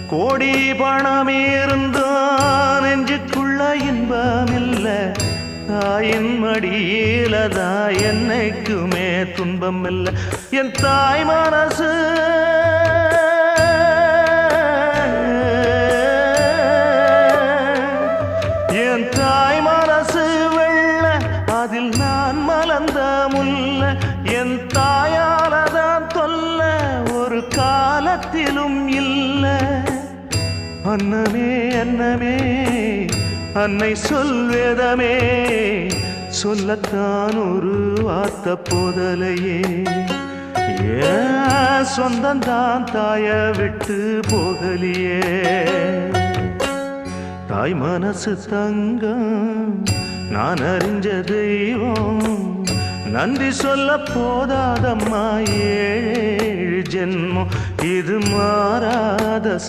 கோடி பணம் இருந்தான் நெஞ்சுக்குள்ள இன்பம் இல்ல தாயின் மடியிலதான் என்னைக்குமே துன்பம் இல்ல என் தாய் மனசு என் தாய் மனசு வெள்ள அதில் நான் மலர்ந்த முல்ல என் தாயாலதான் தொல்ல ஒரு காலத்திலும் இல்ல அன்னமே அன்னமே அன்னை சொல்வேதமே சொல்லத்தான் ஒரு வார்த்தை போதலையே சொந்தந்தான் தாய விட்டு போகலியே தாய் மனசு தங்கம் நான் அறிஞ்ச தெய்வம் நன்றி சொல்ல போதாதம்மா ஏழு ஜென்மம் இது மாறாத